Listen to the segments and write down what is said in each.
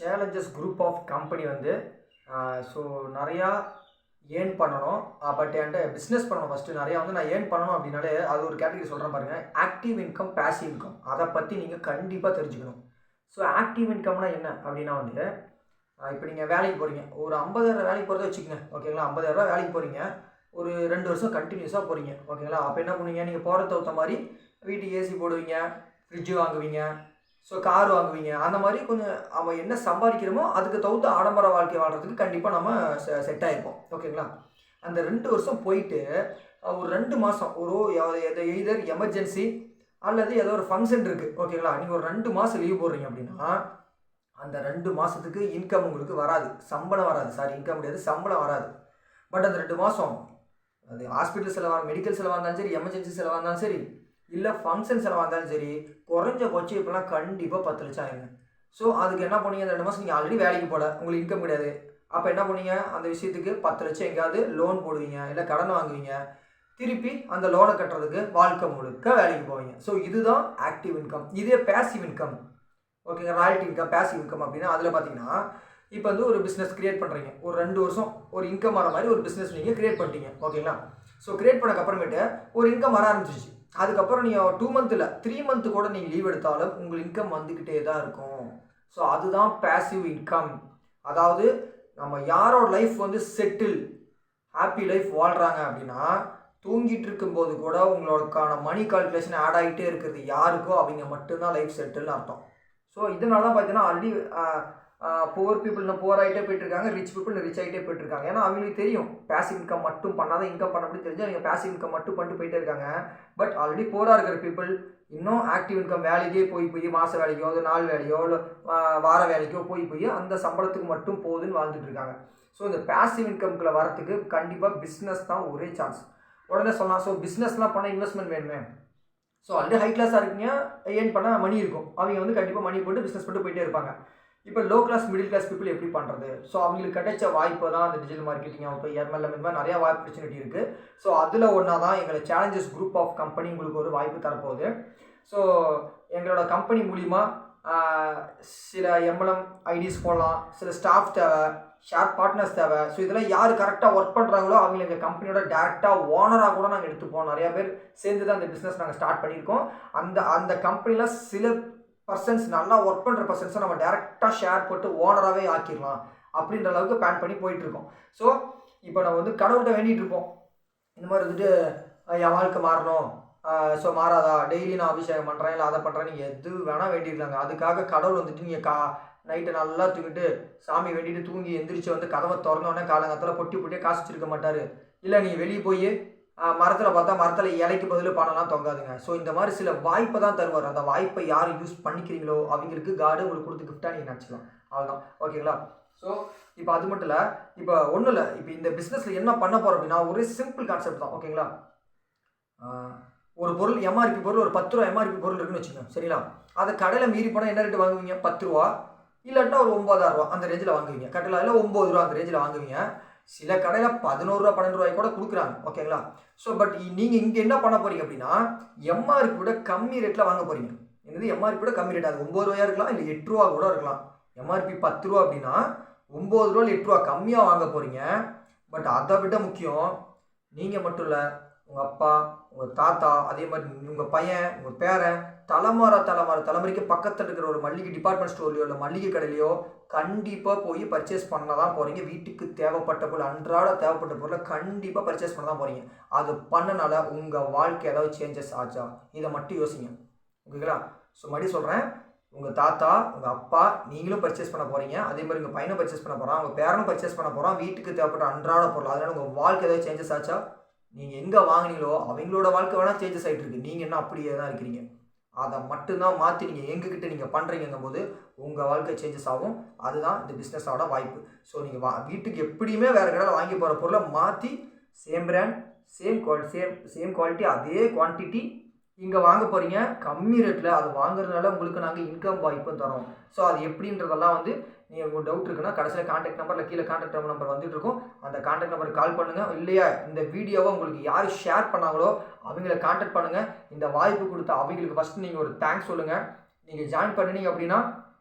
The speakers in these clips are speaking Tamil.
சேலஞ்சஸ் குரூப் ஆஃப் கம்பெனி வந்து ஸோ நிறையா ஏர்ன் பண்ணணும். பட் என்கிட்ட பிஸ்னஸ் பண்ணணும். ஃபஸ்ட்டு நிறையா வந்து நான் ஏர்ன் பண்ணணும் அப்படின்னாலே அது ஒரு கேட்டகரி சொல்கிறேன் பாருங்கள். ஆக்டிவ் இன்கம், பேசிவ் இன்கம், அதை பற்றி நீங்கள் கண்டிப்பாக தெரிஞ்சுக்கணும். ஸோ ஆக்டிவ் இன்கம்னா என்ன அப்படின்னா வந்து இப்போ நீங்கள் வேலைக்கு போகிறீங்க, ஒரு 50,000 வேலைக்கு போகிறத வச்சுக்கோங்க, ஓகேங்களா? 50,000 வேலைக்கு போகிறீங்க, ஒரு 2 வருஷம் கண்டினியூஸாக போகிறீங்க, ஓகேங்களா? அப்போ என்ன பண்ணுவீங்க, நீங்கள் போகிற தகுந்த மாதிரி வீட்டுக்கு ஏசி போடுவீங்க, ஃப்ரிட்ஜு வாங்குவீங்க, ஸோ கார் வாங்குவீங்க. அந்த மாதிரி கொஞ்சம் அவன் என்ன சம்பாதிக்கிறோமோ அதுக்கு தகுந்த ஆடம்பர வாழ்க்கை வாழ்கிறதுக்கு கண்டிப்பாக நம்ம செட் ஆகிருப்போம், ஓகேங்களா? அந்த 2 வருஷம் போயிட்டு ஒரு 2 மாதம் ஒரு எதர் எமர்ஜென்சி அல்லது ஏதோ ஒரு ஃபங்க்ஷன் இருக்குது, ஓகேங்களா? நீங்கள் ஒரு 2 மாதம் லீவ் போடுறீங்க அப்படின்னா அந்த 2 மாதத்துக்கு இன்கம் உங்களுக்கு வராது, சம்பளம் வராது. இன்கம் முடியாது, சம்பளம் வராது. பட் அந்த 2 மாதம் அது ஹாஸ்பிட்டல் செலவாக, மெடிக்கல் செலவாக இருந்தாலும் சரி, எமர்ஜென்சி செலவாக இருந்தாலும் சரி, இல்லை ஃபங்க்ஷன் செலவாக இருந்தாலும் சரி, குறைஞ்சபட்சம் இப்போலாம் கண்டிப்பாக 10 லட்சம் ஆயிருங்க. ஸோ அதுக்கு என்ன பண்ணீங்க, அந்த 2 மாதம் நீங்கள் ஆல்ரெடி வேலைக்கு போட, உங்களுக்கு இன்கம் கிடையாது. அப்போ என்ன பண்ணீங்க, அந்த விஷயத்துக்கு 10 லட்சம் எங்கேயாவது லோன் போடுவீங்க, இல்லை கடன் வாங்குவீங்க, திருப்பி அந்த லோனை கட்டுறதுக்கு வாழ்க்கை முழுக்க வேலைக்கு போவீங்க. ஸோ இதுதான் ஆக்டிவ் இன்கம். இதே பேசிவ் இன்கம், ஓகேங்க, ராயல்ட்டி இன்கம், பேசிவ் இன்கம் அப்படின்னா அதில் பார்த்தீங்கன்னா இப்போ வந்து ஒரு பிஸ்னஸ் க்ரியேட் பண்ணுறீங்க, ஒரு 2 வருஷம் ஒரு இன்கம் வர மாதிரி ஒரு பிஸ்னஸ் நீங்கள் க்ரியேட் பண்ணிட்டீங்க, ஓகேங்களா? ஸோ க்ரியேட் பண்ணக்கப்புறமேட்டு ஒரு இன்கம் வர ஆரம்பிச்சிச்சு. அதுக்கப்புறம் நீங்கள் 2 மந்த் இல்லை 3 மந்த்து கூட நீங்கள் லீவ் எடுத்தாலும் உங்கள் இன்கம் வந்துக்கிட்டே தான் இருக்கும். ஸோ அதுதான் பேசிவ் இன்கம். அதாவது நம்ம யாரோட லைஃப் வந்து செட்டில், ஹாப்பி லைஃப் வாழ்கிறாங்க அப்படின்னா தூங்கிட்டு இருக்கும்போது கூட உங்களோடக்கான மணி கால்குலேஷன் ஆட் ஆகிட்டே இருக்கிறது யாருக்கோ அவங்க மட்டும்தான் லைஃப் செட்டில்னு அர்த்தம். ஸோ இதனால தான் பார்த்தீங்கன்னா ஆல்ரெடி புவர் பீப்புள் புவர் ஆகிட்டே போயிட்டுருக்காங்க, ரிச் பீப்புள் ரிச் ஆகிட்டே போயிட்டுருக்காங்க. ஏன்னா அவங்களுக்கு தெரியும் பேசிவ் இன்கம் மட்டும் பண்ணாதான் இன்கம் பண்ண முடியும் தெரிஞ்சு அவங்க பேசிவ் இன்கம் மட்டும் பண்ணிட்டு போயிட்டே இருக்காங்க. பட் ஆல்ரெடி புவராக இருக்கிற பீப்புள் இன்னும் ஆக்டிவ் இன்கம் வேலைக்கே போய் மாத வேலைக்கோ, அது நாள் வேலையோ, இல்லை வார வேலைக்கோ போய் அந்த சம்பளத்துக்கு மட்டும் போகுதுன்னு வாழ்ந்துட்டு இருக்காங்க. ஸோ இந்த பேசிவ் இன்கம்குள்ளே வரத்துக்கு கண்டிப்பாக பிஸ்னஸ் தான் ஒரே சான்ஸ். உடனே சொல்லலாம், ஸோ பிஸ்னஸ்லாம் பண்ண இன்வெஸ்ட்மெண்ட் வேணுமே. ஸோ ஆல்ரெடி ஹை கிளாஸாக இருக்கீங்க, ஏர்ன் பண்ண மணி இருக்கும், அவங்க வந்து கண்டிப்பாக மணி போட்டு பிஸ்னஸ் பண்ணிட்டு போயிட்டே இருப்பாங்க. இப்போ low class, middle class people எப்படி பண்ணுறது? ஸோ அவங்களுக்கு கிடைச்ச வாய்ப்பு தான் அந்த டிஜிட்டல் மார்க்கெட்டிங் ஆகட்டும், எம்எல்எம், இந்த மாதிரி நிறையா ஆப்பர்ச்சுனிட்டி இருக்குது. ஸோ அதில் ஒன்றா தான் எங்களை சேலஞ்சஸ் குரூப் ஆஃப் கம்பெனி உங்களுக்கு ஒரு வாய்ப்பு தரப்போகுது. ஸோ எங்களோட கம்பெனி மூலிமா சில எம்எல்எம் ஐடிஸ் போடலாம், சில ஸ்டாஃப் தேவை, ஷேர் பார்ட்னர்ஸ் தேவை. ஸோ இதெல்லாம் யார் கரெக்டாக ஒர்க் பண்ணுறாங்களோ அவங்க எங்கள் கம்பெனியோட டேரெக்டாக ஓனராக கூட நாங்கள் எடுத்துப்போம். நிறையா பேர் சேர்ந்து தான் அந்த பிஸ்னஸ் நாங்கள் ஸ்டார்ட் பண்ணியிருக்கோம். அந்த கம்பெனியில் சில பர்சன்ஸ் நல்லா ஒர்க் பண்ணுற பர்சன்ஸை நம்ம டேரெக்டாக ஷேர் போட்டு ஓனராகவே ஆக்கிடலாம் அப்படின்ற அளவுக்கு பிளான் பண்ணி போயிட்டுருக்கோம். ஸோ இப்போ நம்ம வந்து கடவுள்கிட்ட வேண்டிகிட்டு இருப்போம், இந்த மாதிரி வந்துட்டு என் வாழ்க்கை மாறணும், ஸோ மாறாதா, டெய்லி நான் அபிஷேகம் பண்ணுறேன், இல்லை அதை பண்ணுறேன், நீங்கள் எது வேணால் வேண்டியிருக்காங்க. அதுக்காக கடவுள் வந்துட்டு நீங்கள் நைட்டு நல்லா தூங்கிட்டு சாமி வேண்டிட்டு தூங்கி எந்திரிச்சு வந்து கதவை திறந்தோடனே காலங்காலத்தில் பொட்டியே காசு வச்சிருக்க மாட்டார். இல்லை நீங்கள் வெளியே போய் மரத்தில் பார்த்தா மரத்தில் இலைக்கு பதில் பணம்லாம் தொங்காதுங்க. ஸோ இந்த மாதிரி சில வாய்ப்பை தான் தருவார். அந்த வாய்ப்பை யார் யூஸ் பண்ணிக்கிறீங்களோ அவங்களுக்கு காடு உங்களுக்கு கொடுத்து கிஃப்டாக நீங்கள் நினச்சிக்கலாம். அவ்வளோதான், ஓகேங்களா? ஸோ இப்போ அது மட்டும் இல்லை, இப்போ ஒன்றும் இல்லை, இப்போ இந்த பிஸ்னஸில் என்ன பண்ண போகிறோம் அப்படின்னா ஒரு சிம்பிள் கான்செப்ட் தான், ஓகேங்களா? ஒரு பொருள் எம்ஆர்பி பொருள், ஒரு 10 ரூபா எம்ஆர்பி பொருள் இருக்குன்னு வச்சுக்கோங்க, சரிங்களா? அதை கடையில் மீறி போனால் என்ன ரேட்டு வாங்குவீங்க? 10 ரூபா, இல்லாட்டா ஒரு 9,000 ரூபா அந்த ரேஞ்சில் வாங்குவீங்க. கடையில் 9 ரூபா அந்த ரேஞ்சில் வாங்குவீங்க. சில கடையில் 11 ரூபா 12 ரூபாய்க்கு கூட கொடுக்குறாங்க, ஓகேங்களா? ஸோ பட் நீங்கள் இங்கே என்ன பண்ண போகிறீங்க அப்படின்னா எம்ஆர்பி விட கம்மி ரேட்டில் வாங்க போகிறீங்க. என்னது எம்ஆர்பி விட கம்மி ரேட்? அது 9 ரூபாயாக இருக்கலாம், இல்லை 8 ரூபா கூட இருக்கலாம். எம்ஆர்பி 10 ரூபா அப்படின்னா 9 ரூபா 8 ரூபா கம்மியாக வாங்க போகிறீங்க. பட் அதை விட முக்கியம், நீங்கள் மட்டும் இல்லை, உங்கள் அப்பா, உங்கள் தாத்தா, அதே மாதிரி உங்கள் பையன், உங்கள் பேரன், தலைமுறைக்கு பக்கத்தில் இருக்கிற ஒரு மளிகை டிபார்ட்மெண்ட் ஸ்டோர்லையோ இல்லை மளிகை கடையிலையோ கண்டிப்பாக போய் பர்ச்சேஸ் பண்ண தான் போகிறீங்க. வீட்டுக்கு தேவைப்பட்ட பொருள், அன்றாட தேவைப்பட்ட பொருளை கண்டிப்பாக பர்ச்சேஸ் பண்ண தான் போகிறீங்க. அது பண்ணனால உங்கள் வாழ்க்கை ஏதாவது சேஞ்சஸ் ஆச்சா? இதை மட்டும் யோசிங்க, ஓகேங்களா? ஸோ மறுபடியும் சொல்கிறேன், உங்கள் தாத்தா, உங்கள் அப்பா, நீங்களும் பர்ச்சேஸ் பண்ண போகிறீங்க. அதே மாதிரி உங்கள் பையனை பர்ச்சேஸ் பண்ண போகிறான், உங்கள் பேரனும் பர்ச்சேஸ் பண்ண போகிறான். வீட்டுக்கு தேவைப்பட்ட அன்றாட பொருள், அதனால் உங்கள் வாழ்க்கை ஏதாவது சேஞ்சஸ் ஆச்சா? நீங்கள் எங்கே வாங்கினீங்களோ அவங்களோட வாழ்க்கை வேணால் சேஞ்சஸ் ஆகிட்டு இருக்கு, நீங்கள் என்ன அப்படியே தான் இருக்கிறீங்க. அதை மட்டும்தான் மாற்றி நீங்கள் எங்ககிட்ட நீங்கள் பண்ணுறீங்கும் போது உங்கள் வாழ்க்கை சேஞ்சஸ் ஆகும். அதுதான் இந்த பிஸ்னஸோட வாய்ப்பு. ஸோ நீங்கள் வீட்டுக்கு எப்படியுமே வேறு கடையில் வாங்கி போகிற பொருளை மாற்றி சேம் பிராண்ட், சேம் குவாலிட்டி, அதே குவான்டிட்டி இங்கே வாங்க போகிறீங்க கம்மி ரேட்டில். அது வாங்குறதுனால உங்களுக்கு நாங்கள் இன்கம் வாய்ப்பும் தரோம். ஸோ அது எப்படின்றதெல்லாம் வந்து நீங்கள் உங்களுக்கு டவுட் இருக்குன்னா கடைசியில் கான்டாக்ட் நம்பரில் கீழே கான்டாக்ட் நம்பர் வந்துட்டு இருக்கும், அந்த கான்டாக்ட் நம்பருக்கு கால் பண்ணுங்கள். இல்லையா இந்த வீடியோவை உங்களுக்கு யார் ஷேர் பண்ணாங்களோ அவங்கள கான்டாக்ட் பண்ணுங்கள். இந்த வாய்ப்பு கொடுத்த அவங்களுக்கு ஃபஸ்ட்டு நீங்கள் ஒரு தேங்க்ஸ் சொல்லுங்கள். நீங்கள் ஜாயின் பண்ணினீங்க அப்படின்னா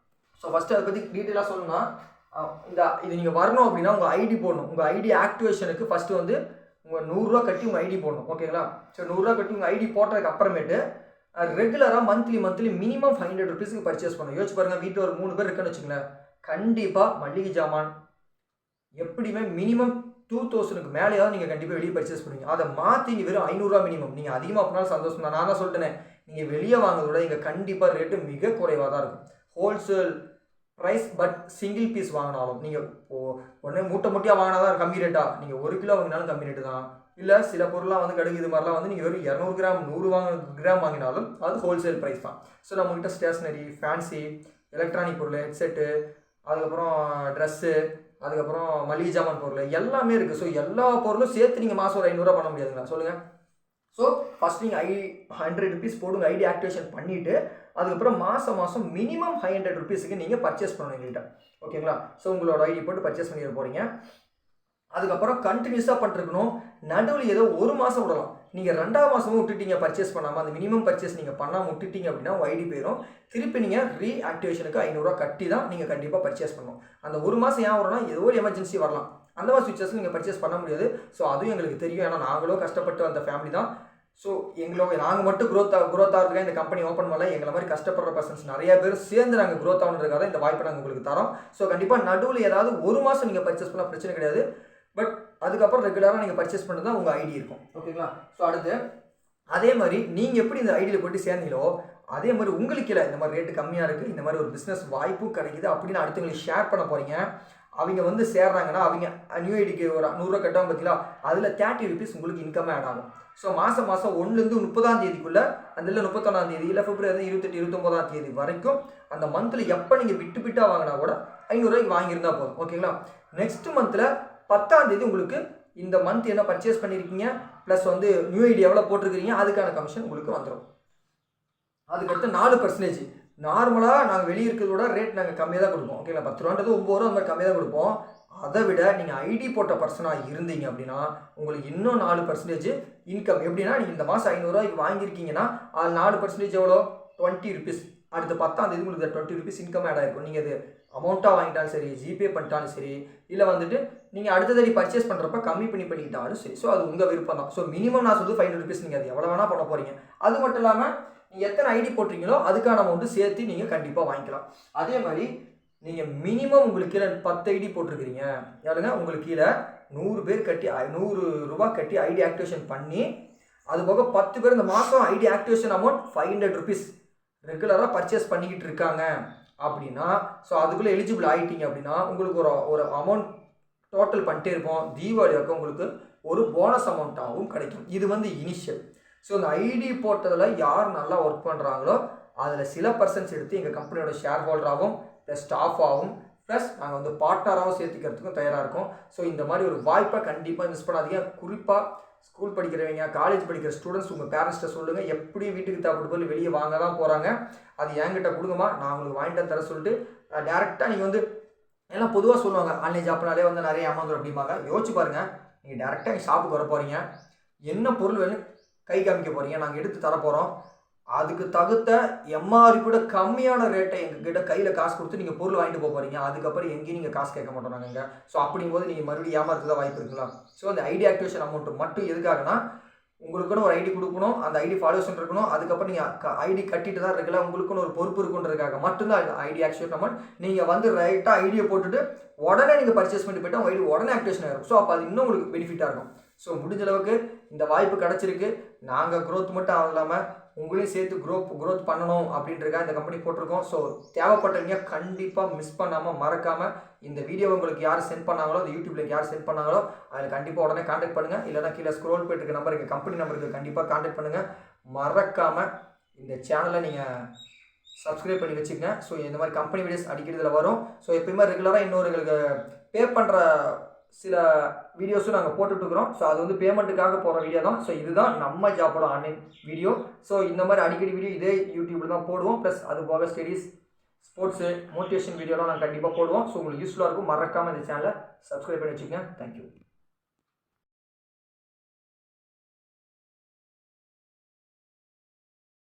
ஸோ ஃபஸ்ட்டு அதை பற்றி டீட்டெயிலாக சொல்லணும்னா இது நீங்கள் வரணும் அப்படின்னா உங்கள் ஐடி போடணும். உங்கள் ஐடி ஆக்டிவேஷனுக்கு ஃபஸ்ட்டு வந்து உங்கள் 100 கட்டி உங்கள் ஐடி போடணும். ஓகேங்களா? ஸோ 100 கட்டி உங்கள் ஐடி போட்டதுக்கு அப்புறமேட்டு ரெகுலராக மந்த்லி மினிமம் 500 rupeesக்கு பர்ச்சேஸ் பண்ணணும். யோசிச்சு பாருங்கள், வீட்டில் ஒரு 3 பேர் இருக்குன்னு வச்சுங்களேன், கண்டிப்பாக மளிகை ஜாமான் எப்படியுமே மினிமம் 2000க்கு மேலேயாவது நீங்கள் கண்டிப்பாக வெளியே பர்ச்சேஸ் பண்ணுவீங்க. அதை மாற்றி நீங்கள் வெறும் 500 மினிமம். நீங்கள் அதிகமாக பண்ணாலும் சந்தோஷம் தான். நான் தான் சொல்லிட்டேனே, நீங்கள் வெளியே வாங்குறதோட இங்கே கண்டிப்பாக ரேட்டு மிக குறைவாக தான் இருக்கும். Wholesale price, but single piece வாங்கினாலும் நீங்கள் உடனே மூட்டையாக வாங்கினா தான் கம்மி ரேட்டாக, நீங்கள் 1 கிலோ வாங்கினாலும் கம்மி ரேட்டு தான். இல்லை சில பொருளாக வந்து கிடைக்குது மாதிரிலாம் வந்து நீங்கள் வெறும் 200 கிராம் 100 கிராம் வாங்கினாலும் அது ஹோல்சேல் ப்ரைஸ் தான். ஸோ நம்மகிட்ட ஸ்டேஷ்னரி, ஃபேன்சி, எலக்ட்ரானிக் பொருள், ஹெட்செட்டு, அதுக்கப்புறம் ட்ரெஸ்ஸு, அதுக்கப்புறம் மளிகை ஜாமான் பொருள் எல்லாமே இருக்குது. ஸோ எல்லா பொருளும் சேர்த்து நீங்கள் மாதம் ஒரு 500 பண்ண முடியாதுங்களா சொல்லுங்கள்? ஸோ ஃபஸ்ட் நீங்கள் 100 rupees போடுங்க, ஐடி ஆக்டிவேஷன் பண்ணிவிட்டு அதுக்கப்புறம் மாதம் மினிமம் 500 rupeesக்கு நீங்கள் பர்ச்சேஸ் பண்ணணும் எங்கள்கிட்ட. ஓகேங்களா? ஸோ உங்களோட ஐடி போட்டு பர்ச்சேஸ் பண்ணிட போகிறீங்க. அதுக்கப்புறம் கண்டினியூஸாக பண்ணிருக்கணும். நடுவில் ஏதோ 1 மாதம் விடலாம். நீங்கள் 2ஆம் மாதமும் விட்டுட்டீங்க பர்ச்சேஸ் பண்ணாமல், அந்த மினிமம் பர்ச்சேஸ் நீங்கள் பண்ணாமல் விட்டுட்டீங்க அப்படின்னா உங்கள் ஐடி போயிடும். திருப்பி நீங்கள் ரீஆக்டிவேஷனுக்கு 500 கட்டி தான் நீங்கள் கண்டிப்பாக பர்ச்சேஸ் பண்ணணும். அந்த 1 மாதம் ஏன் வரும்னா ஏதோ ஒரு எமர்ஜென்சி வரலாம், அந்த மாதிரி சுவிச்சஸ் நீங்கள் பர்ச்சேஸ் பண்ண முடியாது. ஸோ அதுவும் எங்களுக்கு தெரியும், ஏன்னா நாங்களும் கஷ்டப்பட்டு வந்த ஃபேமிலி தான். ஸோ நாங்கள் மட்டும் க்ரோத் ஆகிறதுக்காக இந்த கம்பெனி ஓப்பன் பண்ணல, எங்களை மாதிரி கஷ்டப்படுற பர்சன்ஸ் நிறைய பேர் சேர்ந்து நாங்கள் க்ரோத் ஆகுன்றதுக்காக இந்த வாய்ப்பை நாங்கள் உங்களுக்கு தரோம். ஸோ கண்டிப்பாக நடுவில் ஏதாவது 1 மாதம் நீங்கள் பர்ச்சேஸ் பண்ணால் பிரச்சனை கிடையாது. பட் அதுக்கப்புறம் ரெகுலராக நீங்கள் பர்ச்சேஸ் பண்ணி தான் உங்கள் ஐடி இருக்கும். ஓகேங்களா? ஸோ அடுத்து அதே மாதிரி நீங்கள் எப்படி இந்த ஐடியில் போய்ட்டு சேர்ந்தீங்களோ அதே மாதிரி உங்களுக்கு இல்லை இந்த மாதிரி ரேட்டு கம்மியாக இருக்குது, இந்த மாதிரி ஒரு பிஸ்னஸ் வாய்ப்பும் கிடைக்குது அப்படின்னு அடுத்தவங்களுக்கு ஷேர் பண்ண போகிறீங்க. அவங்க வந்து சேர்றாங்கன்னா அவங்க நியூ ஐடிக்கு ஒரு 100 கட்டாமல் பார்த்தீங்களா, அதில் 30 rupees உங்களுக்கு இன்கம் ஆட் ஆகும். ஸோ மாதம் 1லேருந்து 30ஆம் தேதிக்குள்ளே, அந்த இல்லை 31ஆம் தேதி, இல்லை பிப்ரவரி 28, 29ஆம் தேதி வரைக்கும் அந்த மந்தில் எப்போ நீங்கள் விட்டு வாங்கினா கூட 500 ரூபாய்க்கு வாங்கியிருந்தா போதும். ஓகேங்களா? நெக்ஸ்ட் மந்தில் 10ஆம் தேதி உங்களுக்கு இந்த மந்த் என்ன பர்ச்சேஸ் பண்ணியிருக்கீங்க ப்ளஸ் வந்து நியூ ஐடி எவ்வளோ போட்டிருக்கிறீங்க அதுக்கான கமிஷன் உங்களுக்கு வந்துடும். அதுக்கடுத்து 4% நார்மலாக நாங்கள் வெளியே இருக்கிறதோட ரேட் நாங்கள் கம்மியாக தான் கொடுப்போம். ஓகேங்களா? 10 ரூபான்றது 9 ரூபா அந்த மாதிரி கம்மியாக தான் கொடுப்போம். அதை விட நீங்கள் ஐடி போட்ட பர்சனாக இருந்தீங்க அப்படின்னா உங்களுக்கு இன்னும் 4% இன்கம். எப்படின்னா நீங்கள் இந்த மாதம் 500 ரூபாய்க்கு வாங்கியிருக்கீங்கன்னா அது 4% எவ்வளோ, 20 rupees. அடுத்த 10ஆம் தேதி உங்களுக்கு 20 rupees இன்கம் ஆட் ஆகிருக்கும். நீங்கள் அது அமௌண்ட்டாக வாங்கிட்டாலும் சரி, ஜிபே பண்ணிட்டாலும் சரி, இல்லை வந்துட்டு நீங்கள் அடுத்த தேதி பர்ச்சேஸ் பண்ணுறப்ப கம்மி பண்ணிக்கிட்டாலும் சரி. ஸோ அது உங்கள் விருப்பம் தான். ஸோ மினிமம் நான் சொல்லுது 500 rupees, நீங்கள் அது எவ்வளோ வேணால் பண்ண போகிறீங்க. அது மட்டும் இல்லாமல் நீங்கள் எத்தனை ஐடி போட்டிருக்கீங்களோ அதுக்கான அமௌண்ட்டு சேர்த்து நீங்கள் கண்டிப்பாக வாங்கிக்கலாம். அதே மாதிரி நீங்கள் மினிமம் உங்களுக்கு கீழே 10 ஐடி போட்டிருக்கிறீங்க யாருங்க, உங்களுக்கு கீழே 100 பேர் கட்டி 100 ரூபா கட்டி ஐடி ஆக்டிவேஷன் பண்ணி அது போக 10 பேர் இந்த மாதம் ஐடி ஆக்டிவேஷன் அமௌண்ட் 500 rupees ரெகுலராக பர்ச்சேஸ் பண்ணிக்கிட்டு இருக்காங்க அப்படின்னா, ஸோ அதுக்குள்ளே எலிஜிபிள் ஆகிட்டீங்க அப்படின்னா உங்களுக்கு ஒரு அமௌண்ட் டோட்டல் பண்ணிட்டே இருப்போம். தீபாவளி வரைக்கும் உங்களுக்கு ஒரு போனஸ் அமௌண்ட்டாகவும் கிடைக்கும். இது வந்து இனிஷியல். ஸோ இந்த ஐடி போட்டதில் யார் நல்லா ஒர்க் பண்ணுறாங்களோ அதில் சில பர்சன்ட்ஸ் எடுத்து எங்கள் கம்பெனியோட ஷேர் ஹோல்டராகவும் ப்ளஸ் ஸ்டாஃபாகவும் ப்ளஸ் நாங்கள் வந்து பார்ட்னராகவும் சேர்த்துக்கிறதுக்கும் தயாராக இருக்கும். ஸோ இந்த மாதிரி ஒரு வாய்ப்பை கண்டிப்பாக மிஸ் பண்ணாதீங்க. குறிப்பாக ஸ்கூல் படிக்கிறவங்க, காலேஜ் படிக்கிற ஸ்டூடெண்ட்ஸ் உங்கள் பேரண்ட்ஸ்ட்டை சொல்லுங்கள், எப்படி வீட்டுக்கு தேவைப்பட்டு போய் வெளியே வாங்க தான் போகிறாங்க, அது என்கிட்ட கொடுங்கம்மா, நான் உங்களுக்கு வாங்கிட்டு தர சொல்லிட்டு டேரெக்டாக நீங்கள் வந்து எல்லாம் பொதுவாக சொல்லுவாங்க ஆன்லைன் ஷாப்னாலே வந்து நிறைய ஏமாந்துடும் அப்படிம்பாங்க. யோசிச்சு பாருங்கள், நீங்கள் டேரெக்டாக எங்கள் ஷாப்புக்கு வர போகிறீங்க, என்ன பொருள் வேணும் கை காமிக்க போகிறீங்க, நாங்கள் எடுத்து தர போகிறோம், அதுக்கு தகுந்த எம்ஆர்பி கூட கம்மியான ரேட்டை எங்ககிட்ட கையில் காசு கொடுத்து நீங்கள் பொருள் வாங்கிட்டு போக போகிறீங்க. அதுக்கப்புறம் எங்கேயும் நீங்கள் காசு கேட்க மாட்டோம் நாங்கள். ஸோ அப்படிங்கும்போது நீங்கள் மறுபடியும் ஏமாறதுக்கு தான் வாய்ப்பு இருக்குங்களா? ஸோ அந்த ஐடி ஆக்டிவேஷன் அமௌண்ட்டு மட்டும் எதுக்காகனா, உங்களுக்குன்னு ஒரு ஐடி கொடுக்கணும், அந்த ஐடி ஃபாலோவர்ஸ் இருக்கணும், அதுக்கப்புறம் நீங்கள் ஐடி கட்டிட்டு தான் இருக்கலாம், உங்களுக்குன்னு ஒரு பொறுப்பு இருக்குன்றதுக்காக மட்டும்தான் ஐடி ஆக்டிவேஷன் அமௌண்ட். நீங்கள் வந்து ரைட்டாக ஐடியை போட்டுட்டு உடனே நீங்கள் பர்ச்சேஸ் பண்ணி போய்ட்டு உங்கள் ஐடி உடனே ஆக்டிவேஷன் ஆகிடும். ஸோ அப்போ அது இன்னும் உங்களுக்கு பெனிஃபிட்டாக இருக்கும். ஸோ முடிஞ்ச அளவுக்கு இந்த வாய்ப்பு கிடச்சிருக்கு. நாங்கள் க்ரோத் மட்டும் இல்லாமல் உங்களையும் சேர்த்து க்ரோத் பண்ணணும் அப்படின்றதுக்காக இந்த கம்பெனி போட்டிருக்கோம். ஸோ தேவைப்பட்டவங்க கண்டிப்பாக மிஸ் பண்ணாமல் மறக்காமல் இந்த வீடியோ உங்களுக்கு யார் சென்ட் பண்ணாங்களோ, அந்த யூடியூப்ல யார் சென்ட் பண்ணாங்களோ அதில் கண்டிப்பாக உடனே கான்டாக்ட் பண்ணுங்கள். இல்லைனா கீழே ஸ்க்ரோல் போய்ட்டு இருக்க நம்பர், எங்கள் கம்பெனி நம்பருக்கு கண்டிப்பாக கான்டாக்ட் பண்ணுங்கள். மறக்காமல் இந்த சேனலை நீங்கள் சப்ஸ்கிரைப் பண்ணி வச்சுக்கங்க. ஸோ இந்த மாதிரி கம்பெனி வீடியோஸ் அடிக்கிறதுல வரும். ஸோ எப்பயுமே ரெகுலராக இன்னொருங்களுக்கு பே பண்ணுற சில வீடியோஸும் நாங்கள் போட்டுட்ருக்குறோம். ஸோ அது வந்து பேமெண்ட்டுக்காக போகிற வீடியோ தான். ஸோ இதுதான் நம்ம ஜாப்போட ஆன்லைன் வீடியோ. ஸோ இந்த மாதிரி அடிக்கடி வீடியோ இதே யூடியூப்பில் தான் போடுவோம். ப்ளஸ் அது போக ஸ்டடீஸ், ஸ்போர்ட்ஸு, மோட்டிவேஷன் வீடியோலாம் நாங்கள் கண்டிப்பாக போடுவோம். ஸோ உங்களுக்கு யூஸ்ஃபுல்லாக இருக்கும். மறக்காமல் இந்த சேனலை சப்ஸ்கிரைப் பண்ணி வச்சுக்கோங்க. தேங்க்யூ.